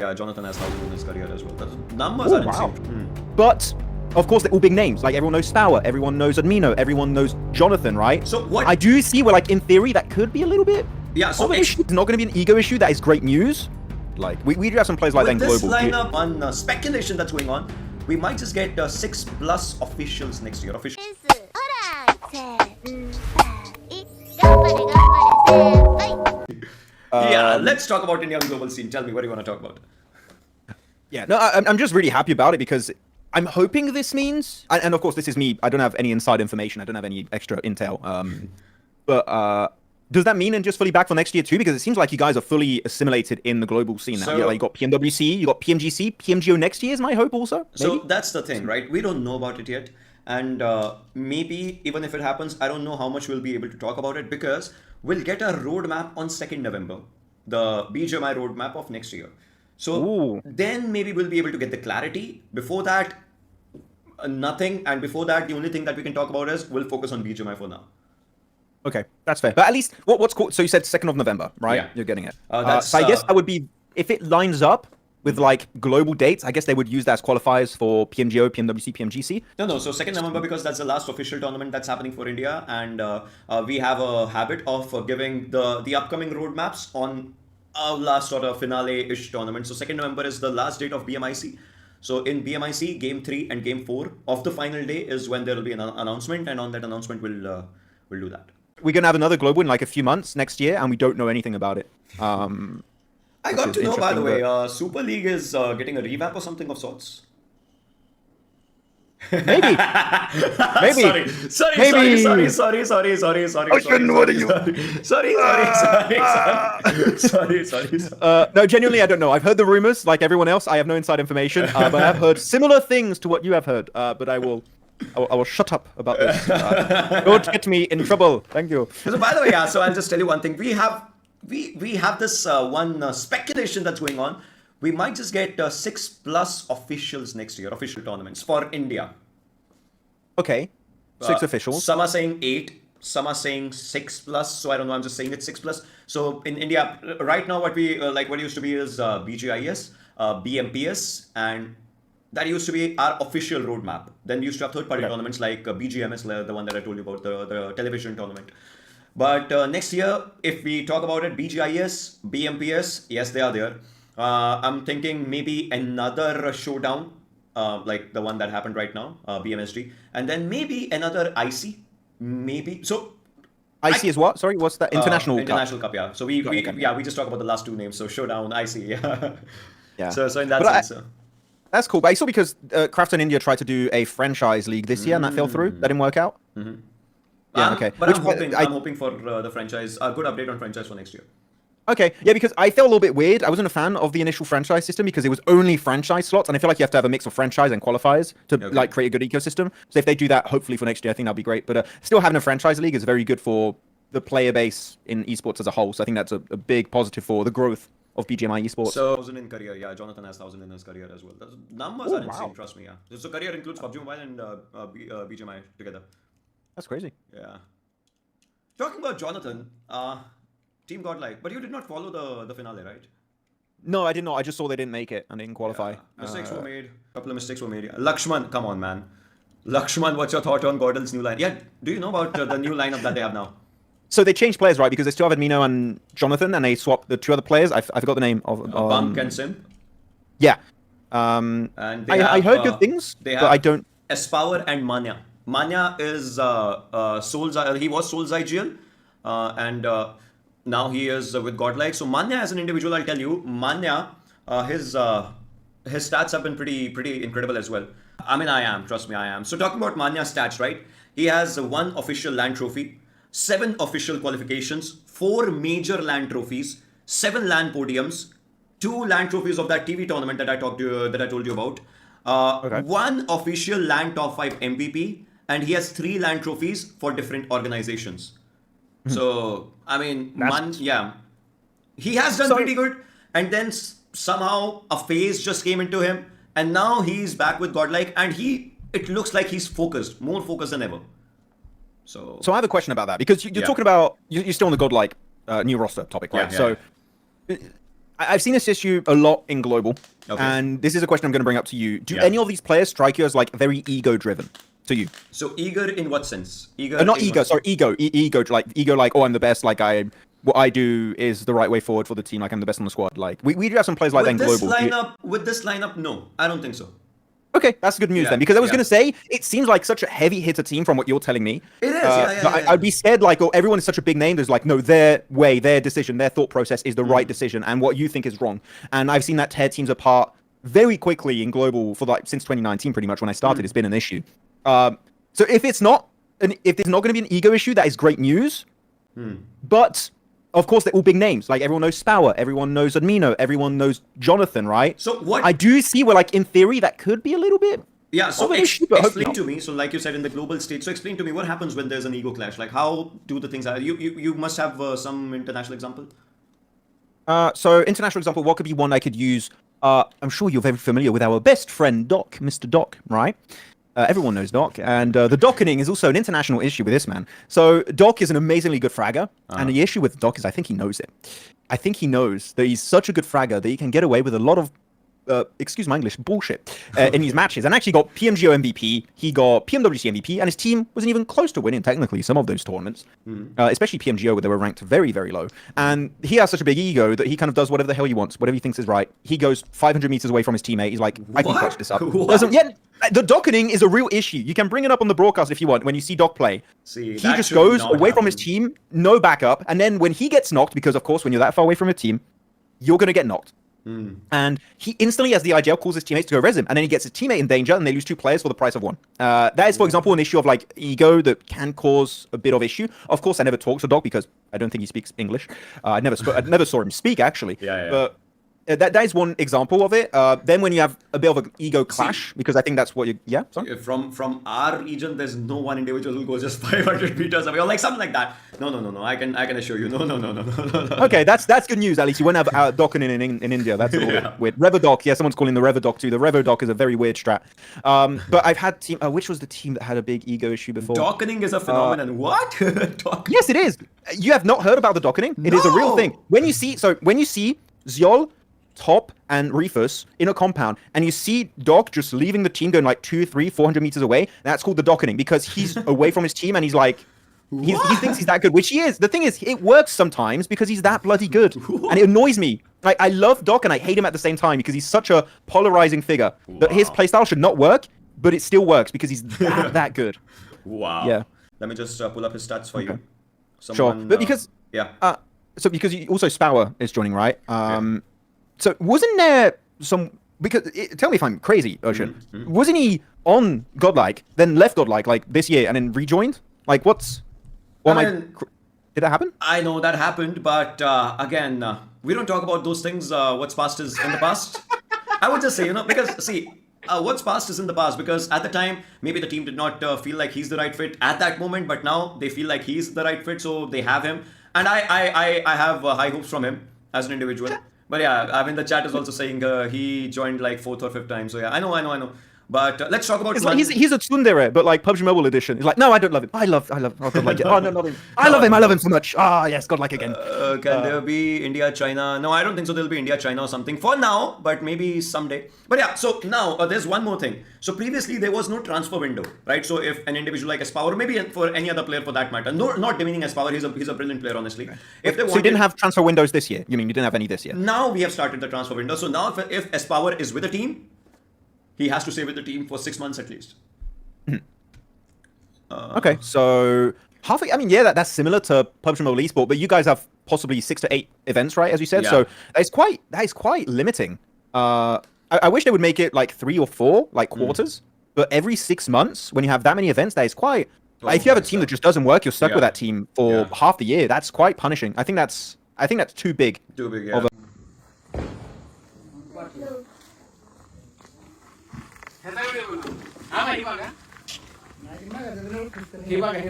Yeah, Jonathan has 1,000 in his career as well. The numbers are insane. But of course, they're all big names. Like everyone knows Stour, everyone knows Admino, everyone knows Jonathan, right? So what? I do see where, like, in theory, that could be a little bit. Yeah. So it's not going to be an ego issue. That is great news. Like we do have some players like that in with global. this lineup on speculation that's going on, we might just get 6+ officials next year. Yeah, let's talk about Indian global scene. Tell me, what do you want to talk about? Yeah, no, I'm just really happy about it because I'm hoping this means, and of course this is me, I don't have any inside information, I don't have any extra intel, but does that mean and just fully back for next year too? Because it seems like you guys are fully assimilated in the global scene now. So, yeah, like you got PMWC, you got PMGC, PMGO next year is my hope also. Maybe? So that's the thing, right? We don't know about it yet. And maybe even if it happens, I don't know how much we'll be able to talk about it because we'll get a roadmap on 2nd November, the BGMI roadmap of next year. So then maybe we'll be able to get the clarity. Before that, nothing. And before that, the only thing that we can talk about is we'll focus on BGMI for now. Okay, that's fair. But at least, what's cool? So you said 2nd of November, right? Yeah. You're getting it. That's, so I guess that would be, if it lines up with like global dates, I guess they would use that as qualifiers for PMGO, PMWC, PMGC. No. So 2nd November because that's the last official tournament that's happening for India, and we have a habit of giving the upcoming roadmaps on our last sort of finale-ish tournament. So 2nd November is the last date of BMIC. So in BMIC, Game 3 and Game 4 of the final day is when there will be an announcement, and on that announcement we'll do that. We're gonna have another global in like a few months next year, and we don't know anything about it. I got to know, by the way, Super League is getting a revamp or something of sorts. Maybe. Maybe. Sorry. No, genuinely, I don't know. I've heard the rumors, like everyone else. I have no inside information, but I've heard similar things to what you have heard. But I will shut up about this. Don't get me in trouble. Thank you. So by the way, yeah. So I'll just tell you one thing. We have this one speculation that's going on. We might just get 6+ officials next year, official tournaments for India. Okay, 6 officials. Some are saying 8, some are saying 6+. So I don't know. I'm just saying it's 6+. So in India, right now, what we what used to be is BGIS, BMPS, and that used to be our official roadmap. Then we used to have third-party tournaments like BGMS, the one that I told you about, the television tournament. But next year, if we talk about it, BGIS, BMPS, yes, they are there. I'm thinking maybe another showdown, like the one that happened right now, BMSG, and then maybe another IC, maybe. So IC is what? Sorry, what's that? International Cup, yeah. So we just talk about the last two names. So showdown, IC, yeah. Yeah. So in that sense. That's cool. But I saw because Krafton India tried to do a franchise league this year and that fell through. That didn't work out. Yeah, okay. But I'm hoping for the franchise, a good update on franchise for next year. Okay, yeah, because I felt a little bit weird. I wasn't a fan of the initial franchise system because it was only franchise slots, and I feel like you have to have a mix of franchise and qualifiers to like create a good ecosystem. So if they do that, hopefully for next year, I think that'll be great. But still having a franchise league is very good for the player base in esports as a whole. So I think that's a big positive for the growth of BGMI esports. So 1,000 in career, yeah. Jonathan has 1,000 in his career as well. The numbers are insane, trust me, yeah. So career includes PUBG Mobile and BGMI together. That's crazy. Yeah. Talking about Jonathan, Team Godlike, but you did not follow the finale, right? No, I did not. I just saw they didn't make it and didn't qualify. Mistakes were made. A couple of mistakes were made. Yeah. Lakshman, come on, man. Lakshman, what's your thought on Gordon's new line? Yeah, do you know about the new lineup that they have now? So they changed players, right? Because they still have Admino and Jonathan, and they swapped the 2 other players. I forgot the name of Bunk and Simp. Yeah. And I heard good things, but I don't. Espower and Manya. Manya is Soulsai. He was Soulsai GL, and now he is with Godlike. So Manya, as an individual, I'll tell you, Manya, his stats have been pretty incredible as well. I mean, trust me, I am. So talking about Manya's stats, right? He has 1 official LAN trophy, 7 official qualifications, 4 major LAN trophies, 7 LAN podiums, 2 LAN trophies of that TV tournament that I told you about, 1 official LAN top 5 MVP, and he has 3 LAN trophies for different organizations. So I mean, he has done pretty good, and then somehow a phase just came into him, and now he's back with Godlike, and it looks like he's focused, more focused than ever. So I have a question about that because you're talking about you're still on the Godlike new roster topic, right? Yeah. So I've seen this issue a lot in global, Okay. and this is a question I'm going to bring up to you. Do Yeah. any of these players strike you as like very ego-driven to you? So eager in what sense? Eager. Not in ego, what- sorry, ego, like oh, I'm the best. Like what I do is the right way forward for the team. Like I'm the best on the squad. Like we do have some players like that in global. With this lineup, no, I don't think so. Okay, that's good news Yeah, then, because I was yeah. going to say it seems like such a heavy hitter team from what you're telling me. It is, But I'd be scared like, oh, everyone is such a big name. There's like, no, their way, their decision, their thought process is the right decision, and what you think is wrong. And I've seen that tear teams apart very quickly in global for like since 2019, pretty much when I started. It's been an issue. So if there's not going to be an ego issue, that is great news. But of course, they're all big names. Like everyone knows Spower, everyone knows Admino, everyone knows Jonathan, right? So what- I do see where, like in theory, that could be a little bit. Yeah, so of an issue, but hopefully explain not. to me. So, like you said, in the global stage, so explain to me what happens when there's an ego clash. Like, how do the things are? You must have some international example. So international example, what could be one I could use? I'm sure you're very familiar with our best friend Doc, Mr. Doc, right? Everyone knows Doc, and the dockening is also an international issue with this man. So Doc is an amazingly good fragger, and the issue with Doc is I think he knows it. I think he knows that he's such a good fragger that he can get away with a lot of, excuse my English, bullshit in these matches. And actually got PMGO MVP, he got PMWC MVP, and his team wasn't even close to winning technically some of those tournaments, especially PMGO where they were ranked very, very low. And he has such a big ego that he kind of does whatever the hell he wants, whatever he thinks is right. He goes 500 meters away from his teammate. He's like, I can What? clutch this up. What? Yeah, the dockening is a real issue. You can bring it up on the broadcast if you want when you see Doc play. See, He that just should goes not away from his happen. team, no backup, and then when he gets knocked, because of course when you're that far away from a team, you're gonna get knocked. And he instantly, as the IGL, calls his teammates to go res him, and then he gets his teammate in danger, and they lose 2 players for the price of 1. That is, for example, an issue of like ego that can cause a bit of issue. Of course, I never talked to Doc because I don't think he speaks English. I never saw him speak actually. Yeah. But that is one example of it. Then when you have a bit of an ego clash, because I think that's what you. Yeah. Sorry. From our region, there's no one individual who goes just 500 meters away or like something like that. No. I can assure you. No. Okay, that's good news. At least you won't have docking in India. That's a little Yeah. bit weird. Revodoc, yeah, someone's calling the Revodoc too. The Revodoc is a very weird strat. But I've had team. Which was the team that had a big ego issue before? Dockening is a phenomenon. What? Dockening. Yes, it is. You have not heard about the dockening? It is a real No. thing. When you see Zyol, Top, and Refus in a compound, and you see Doc just leaving the team going like 200, 300, 400 meters away, that's called the dockening because he's away from his team and he's like, he thinks he's that good, which he is. The thing is, it works sometimes because he's that bloody good, and it annoys me. Like I love Doc and I hate him at the same time because he's such a polarizing figure that his playstyle should not work, but it still works because he's that good. Wow. Yeah. Let me just pull up his stats for you. Sure, Someone, but because yeah. so because also Spower is joining, right? So wasn't there some tell me if I'm crazy, Ocean. Wasn't he on Godlike, then left Godlike like this year and then rejoined? Like what's? Or did that happen? I know that happened, but again, we don't talk about those things. What's past is in the past. I would just say, because see, what's past is in the past. Because at the time, maybe the team did not feel like he's the right fit at that moment, but now they feel like he's the right fit, so they have him. And I have high hopes from him as an individual. But yeah, I mean the chat is also saying he joined like 4th or 5th time. So yeah, I know. But let's talk about It's like he's a tsundere, but like PUBG Mobile Edition. He's like, no, I don't love him. I love Godlike. Oh no, not him. I love him so much. Ah, yes, Godlike again. Can there be India, China? No, I don't think so. There'll be India, China or something for now, but maybe someday. But yeah, so now there's one more thing. So previously there was no transfer window, right? So if an individual like Espower, maybe for any other player for that matter, no, not demeaning Espower, he's a brilliant player, honestly. If they So you didn't have transfer windows this year? You mean you didn't have any this year? now we have started the transfer window. So now if Espower is with a team, he has to stay with the team for 6 months at least. Okay, so I mean, yeah, that's similar to PUBG Mobile Esport, but you guys have possibly 6 to 8 events, right? As you said, Yeah. so that is quite limiting. I wish they would make it like 3 or 4 like quarters, but every 6 months when you have that many events, that is quite. If you have a team that just doesn't work, you're stuck with that team for half the year. That's quite punishing. I think that's too big. Too big, yeah. of a- हिबाग